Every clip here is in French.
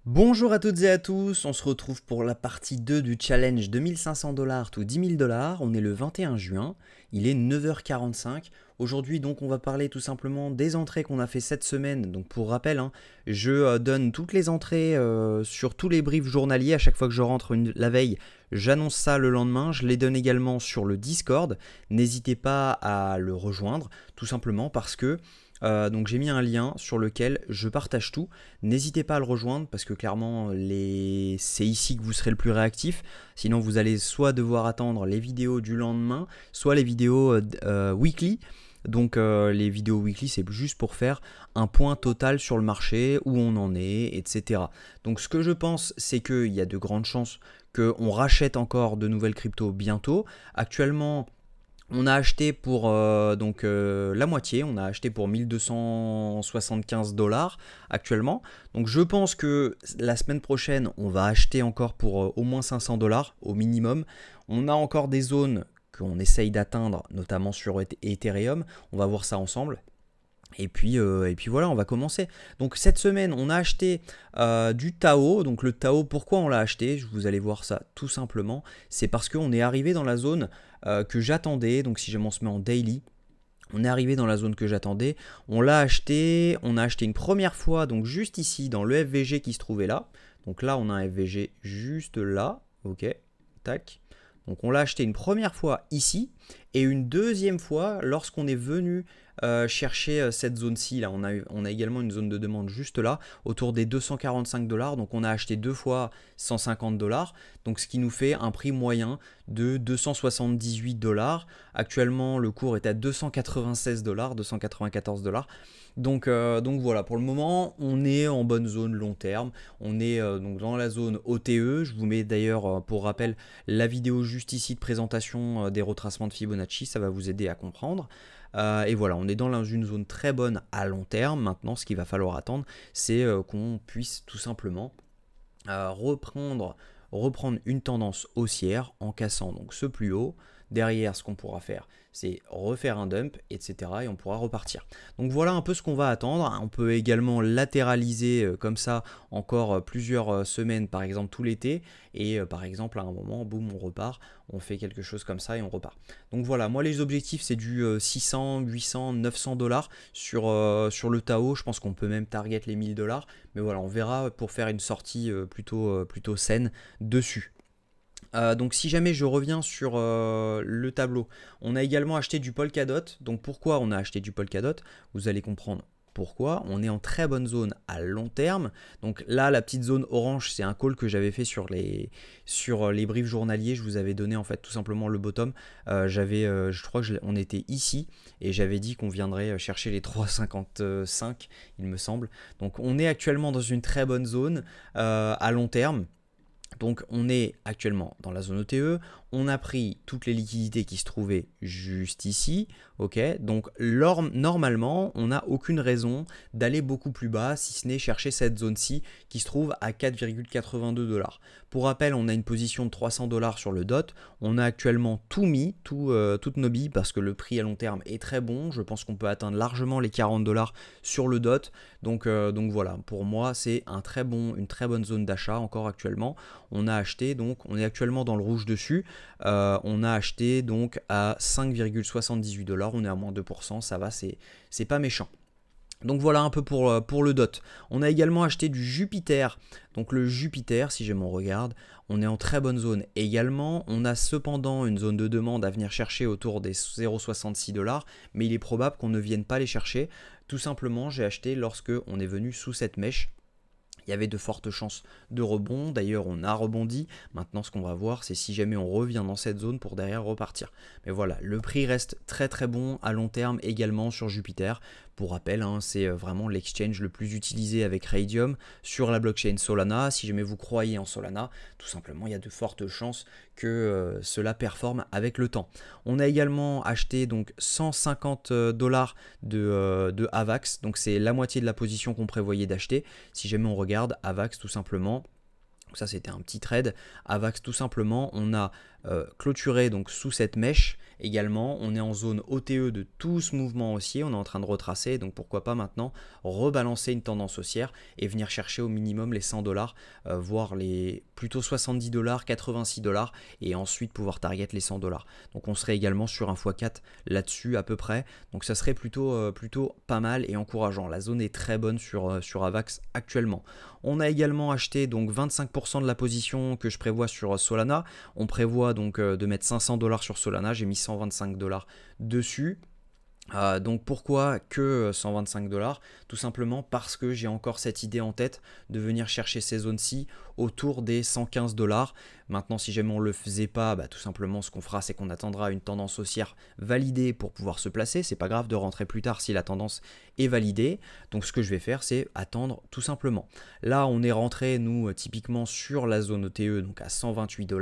Bonjour à toutes et à tous, on se retrouve pour la partie 2 du challenge 2500 dollars to 10 000 dollars. On est le 21 juin, il est 9h45. Aujourd'hui donc on va parler tout simplement des entrées qu'on a fait cette semaine. Donc pour rappel, je donne toutes les entrées sur tous les briefs journaliers. À chaque fois que je rentre la veille, j'annonce ça le lendemain. Je les donne également sur le Discord. N'hésitez pas à le rejoindre, tout simplement parce que donc j'ai mis un lien sur lequel je partage tout. N'hésitez pas à le rejoindre parce que clairement c'est ici que vous serez le plus réactif. Sinon vous allez soit devoir attendre les vidéos du lendemain, soit les vidéos weekly. Donc les vidéos weekly c'est juste pour faire un point total sur le marché, où on en est, etc. Donc ce que je pense c'est qu'il y a de grandes chances qu'on rachète encore de nouvelles cryptos bientôt. Actuellement on a acheté pour la moitié, on a acheté pour 1275 dollars actuellement. Donc je pense que la semaine prochaine, on va acheter encore pour au moins 500 dollars au minimum. On a encore des zones qu'on essaye d'atteindre, notamment sur Ethereum. On va voir ça ensemble. Et puis voilà, on va commencer. Donc cette semaine, on a acheté du Tao. Donc le Tao, pourquoi on l'a acheté? Vous allez voir ça tout simplement. C'est parce qu'on est arrivé dans la zone que j'attendais. Donc si on se met en daily, on est arrivé dans la zone que j'attendais. On l'a acheté. On a acheté une première fois, donc juste ici, dans le FVG qui se trouvait là. Donc là, on a un FVG juste là. Ok, tac. Donc on l'a acheté une première fois ici. Et une deuxième fois lorsqu'on est venu chercher cette zone-ci. Là, on a également une zone de demande juste là, autour des 245 dollars. Donc on a acheté deux fois 150 dollars. Donc ce qui nous fait un prix moyen de 278 dollars. Actuellement, le cours est à 296 dollars, 294 dollars. Donc voilà, pour le moment, on est en bonne zone long terme. On est donc dans la zone OTE. Je vous mets d'ailleurs, pour rappel, la vidéo juste ici de présentation des retracements de Fibonacci. Ça va vous aider à comprendre. Et voilà, on est dans une zone très bonne à long terme. Maintenant, ce qu'il va falloir attendre, c'est qu'on puisse tout simplement reprendre une tendance haussière en cassant donc ce plus haut. Derrière, ce qu'on pourra faire, c'est refaire un dump, etc. Et on pourra repartir. Donc voilà un peu ce qu'on va attendre. On peut également latéraliser comme ça encore plusieurs semaines, par exemple tout l'été. Et par exemple, à un moment, boum, on repart. On fait quelque chose comme ça et on repart. Donc voilà, moi les objectifs, c'est du 600, 800, 900 dollars sur le Tao. Je pense qu'on peut même target les 1000 dollars. Mais voilà, on verra pour faire une sortie plutôt saine dessus. Donc si jamais je reviens sur le tableau, on a également acheté du Polkadot. Donc pourquoi on a acheté du Polkadot? Vous allez comprendre pourquoi. On est en très bonne zone à long terme. Donc là, la petite zone orange, c'est un call que j'avais fait sur les briefs journaliers. Je vous avais donné en fait tout simplement le bottom. Je crois que on était ici et j'avais dit qu'on viendrait chercher les 3,55, il me semble. Donc on est actuellement dans une très bonne zone à long terme. Donc on est actuellement dans la zone OTE, on a pris toutes les liquidités qui se trouvaient juste ici, ok. Donc normalement on n'a aucune raison d'aller beaucoup plus bas, si ce n'est chercher cette zone-ci qui se trouve à 4,82 dollars. Pour rappel, on a une position de 300 dollars sur le DOT, on a actuellement tout mis, toutes nos billes, parce que le prix à long terme est très bon. Je pense qu'on peut atteindre largement les 40 dollars sur le DOT. Donc voilà, pour moi c'est une très bonne zone d'achat encore actuellement. On a acheté, donc on est actuellement dans le rouge dessus. On a acheté donc à 5,78 dollars. On est à moins 2%, ça va, c'est pas méchant. Donc voilà un peu pour le DOT. On a également acheté du Jupiter. Donc le Jupiter, si on regarde, on est en très bonne zone également. On a cependant une zone de demande à venir chercher autour des 0,66 dollars. Mais il est probable qu'on ne vienne pas les chercher. Tout simplement, j'ai acheté lorsque on est venu sous cette mèche. Il y avait de fortes chances de rebond. D'ailleurs, on a rebondi. Maintenant, ce qu'on va voir, c'est si jamais on revient dans cette zone pour derrière repartir. Mais voilà, le prix reste très très bon à long terme également sur Jupiter. Pour rappel, c'est vraiment l'exchange le plus utilisé avec Raydium sur la blockchain Solana. Si jamais vous croyez en Solana, tout simplement, il y a de fortes chances que cela performe avec le temps. On a également acheté donc 150 dollars de AVAX. Donc c'est la moitié de la position qu'on prévoyait d'acheter. Si jamais on regarde AVAX tout simplement, Donc ça c'était un petit trade. Avax tout simplement, on a clôturé donc sous cette mèche également. On est en zone OTE de tout ce mouvement haussier, on est en train de retracer, donc pourquoi pas maintenant rebalancer une tendance haussière et venir chercher au minimum les 100 $, voire les plutôt 70 $, 86 $, et ensuite pouvoir target les 100 $. Donc on serait également sur un x4 là-dessus à peu près, donc ça serait plutôt pas mal et encourageant. La zone est très bonne sur Avax actuellement. On a également acheté donc 25% de la position que je prévois sur Solana. On prévoit donc de mettre 500 $ sur Solana, j'ai mis 125 $ dessus. Donc pourquoi que 125 $? Tout simplement parce que j'ai encore cette idée en tête de venir chercher ces zones-ci autour des 115 $. Maintenant, si jamais on ne le faisait pas, tout simplement ce qu'on fera, c'est qu'on attendra une tendance haussière validée pour pouvoir se placer. C'est pas grave de rentrer plus tard si la tendance est validée. Donc ce que je vais faire, c'est attendre tout simplement. Là, on est rentré, nous, typiquement sur la zone OTE, donc à 128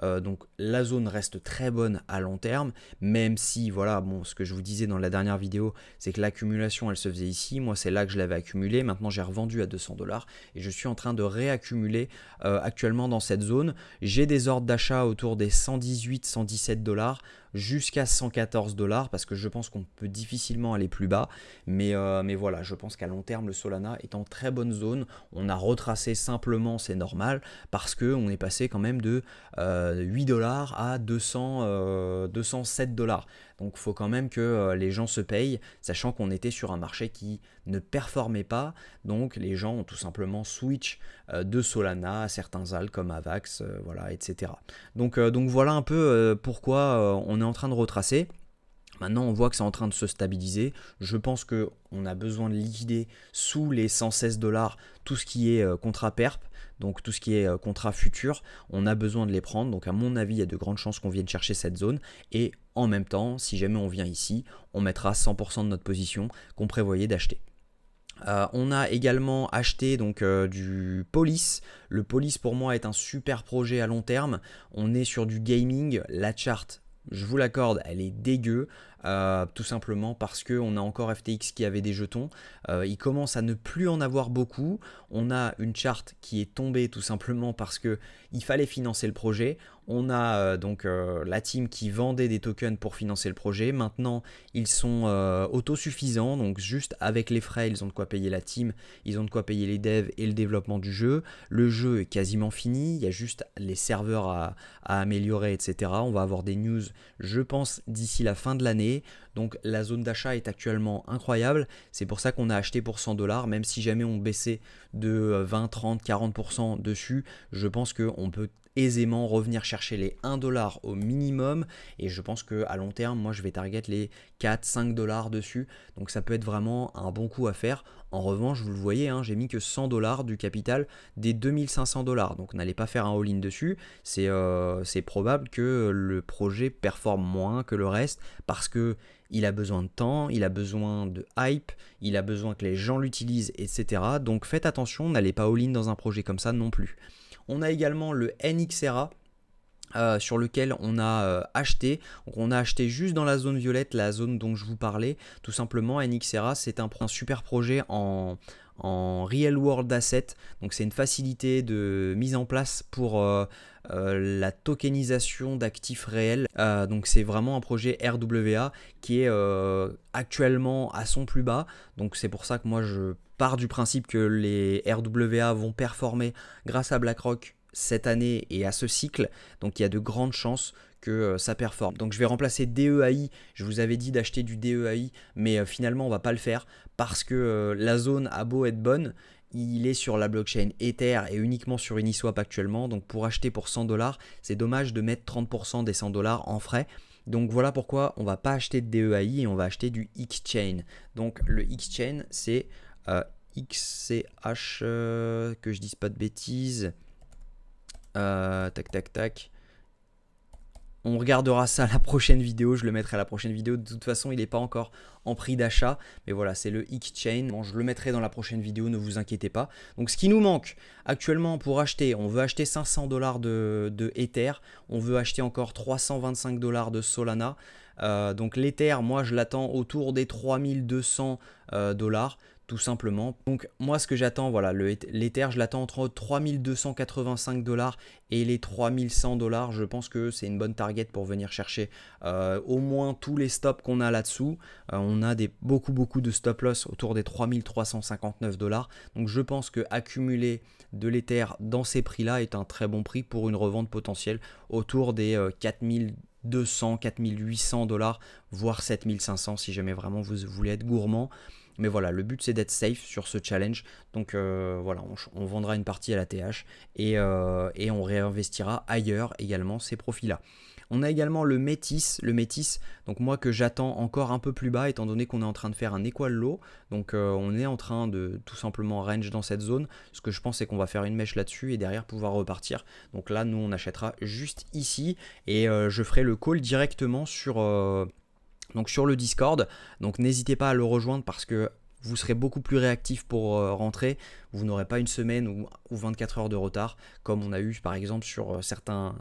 $. Donc la zone reste très bonne à long terme, même si, voilà, bon, ce que je vous disais dans la dernière vidéo, c'est que l'accumulation, elle se faisait ici. Moi, c'est là que je l'avais accumulé. Maintenant, j'ai revendu à 200 $ et je suis en train de réaccumuler actuellement dans cette zone. J'ai des ordres d'achat autour des 118, 117 $ jusqu'à 114 $ parce que je pense qu'on peut difficilement aller plus bas. Mais voilà, je pense qu'à long terme, le Solana est en très bonne zone. On a retracé simplement, c'est normal, parce qu'on est passé quand même de 8 $ à 207 $. Donc il faut quand même que les gens se payent, sachant qu'on était sur un marché qui ne performait pas. Donc les gens ont tout simplement switch de Solana à certains alts comme Avax, voilà, etc. Donc voilà un peu pourquoi on est en train de retracer. Maintenant, on voit que c'est en train de se stabiliser. Je pense qu'on a besoin de liquider sous les 116 $ tout ce qui est contrat perp, donc tout ce qui est contrat futur. On a besoin de les prendre. Donc à mon avis, il y a de grandes chances qu'on vienne chercher cette zone. Et en même temps, si jamais on vient ici, on mettra 100% de notre position qu'on prévoyait d'acheter. On a également acheté donc du Police. Le Police pour moi est un super projet à long terme. On est sur du gaming. La charte, je vous l'accorde, elle est dégueu. Tout simplement parce qu'on a encore FTX qui avait des jetons. Il commence à ne plus en avoir beaucoup. On a une charte qui est tombée tout simplement parce qu'il fallait financer le projet. On a donc la team qui vendait des tokens pour financer le projet. Maintenant, ils sont autosuffisants. Donc juste avec les frais, ils ont de quoi payer la team. Ils ont de quoi payer les devs et le développement du jeu. Le jeu est quasiment fini. Il y a juste les serveurs à améliorer, etc. On va avoir des news, je pense, d'ici la fin de l'année. Donc la zone d'achat est actuellement incroyable. C'est pour ça qu'on a acheté pour 100 $. Même si jamais on baissait de 20, 30, 40% dessus, je pense qu'on peut aisément revenir chercher les 1 $ au minimum, et je pense qu'à long terme, moi je vais target les 4, 5 $ dessus, donc ça peut être vraiment un bon coup à faire. En revanche, vous le voyez, hein, j'ai mis que 100 $ du capital des 2500 $, donc n'allez pas faire un all-in dessus. C'est probable que le projet performe moins que le reste parce que il a besoin de temps, il a besoin de hype, il a besoin que les gens l'utilisent, etc. Donc faites attention, n'allez pas all-in dans un projet comme ça non plus. On a également le NXRA sur lequel on a acheté. Donc on a acheté juste dans la zone violette, la zone dont je vous parlais. Tout simplement, NXRA, c'est un super projet en real world asset. Donc c'est une facilité de mise en place pour la tokenisation d'actifs réels. Donc c'est vraiment un projet RWA qui est actuellement à son plus bas. Donc c'est pour ça que moi je pars du principe que les RWA vont performer grâce à BlackRock cette année et à ce cycle. Donc il y a de grandes chances que ça performe. Donc je vais remplacer DEAI. Je vous avais dit d'acheter du DEAI, mais finalement on va pas le faire parce que la zone a beau être bonne, il est sur la blockchain Ether et uniquement sur Uniswap actuellement. Donc pour acheter pour 100 $, c'est dommage de mettre 30% des 100 $ en frais. Donc voilà pourquoi on va pas acheter de DEAI et on va acheter du XChain. Donc le XChain, c'est XCH, que je dise pas de bêtises. Tac. On regardera ça à la prochaine vidéo, je le mettrai à la prochaine vidéo. De toute façon, il n'est pas encore en prix d'achat. Mais voilà, c'est le XChain. Bon, je le mettrai dans la prochaine vidéo, ne vous inquiétez pas. Donc ce qui nous manque actuellement pour acheter, on veut acheter 500 $ de Ether. On veut acheter encore 325 $ de Solana. Donc l'Ether, moi je l'attends autour des 3200 $. tout simplement. Donc moi ce que j'attends, voilà, l'Ether je l'attends entre 3285 $ et les 3100 $. Je pense que c'est une bonne target pour venir chercher au moins tous les stops qu'on a là-dessous. On a beaucoup de stop loss autour des 3359 $. Donc je pense que accumuler de l'Ether dans ces prix-là est un très bon prix pour une revente potentielle autour des 4200, 4800 $, voire 7500 si jamais vraiment vous voulez être gourmand. Mais voilà, le but c'est d'être safe sur ce challenge. Donc voilà, on vendra une partie à la TH et on réinvestira ailleurs également ces profits-là. On a également le Métis, donc moi que j'attends encore un peu plus bas étant donné qu'on est en train de faire un equal low. Donc on est en train de tout simplement range dans cette zone. Ce que je pense c'est qu'on va faire une mèche là-dessus et derrière pouvoir repartir. Donc là nous on achètera juste ici et je ferai le call directement sur le Discord. Donc n'hésitez pas à le rejoindre parce que vous serez beaucoup plus réactif pour rentrer. Vous n'aurez pas une semaine ou 24 heures de retard comme on a eu par exemple sur certains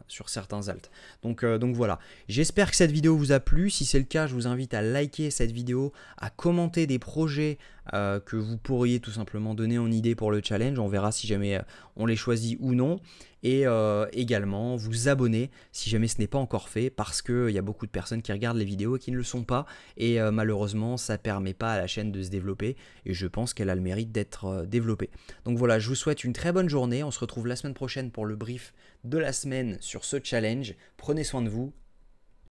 alts. Donc voilà, j'espère que cette vidéo vous a plu. Si c'est le cas, je vous invite à liker cette vidéo, à commenter des projets que vous pourriez tout simplement donner en idée pour le challenge. On verra si jamais on les choisit ou non. Et également vous abonner si jamais ce n'est pas encore fait parce qu'il y a beaucoup de personnes qui regardent les vidéos et qui ne le sont pas et malheureusement ça ne permet pas à la chaîne de se développer et je pense qu'elle a le mérite d'être développée. Donc voilà, je vous souhaite une très bonne journée, on se retrouve la semaine prochaine pour le brief de la semaine sur ce challenge. Prenez soin de vous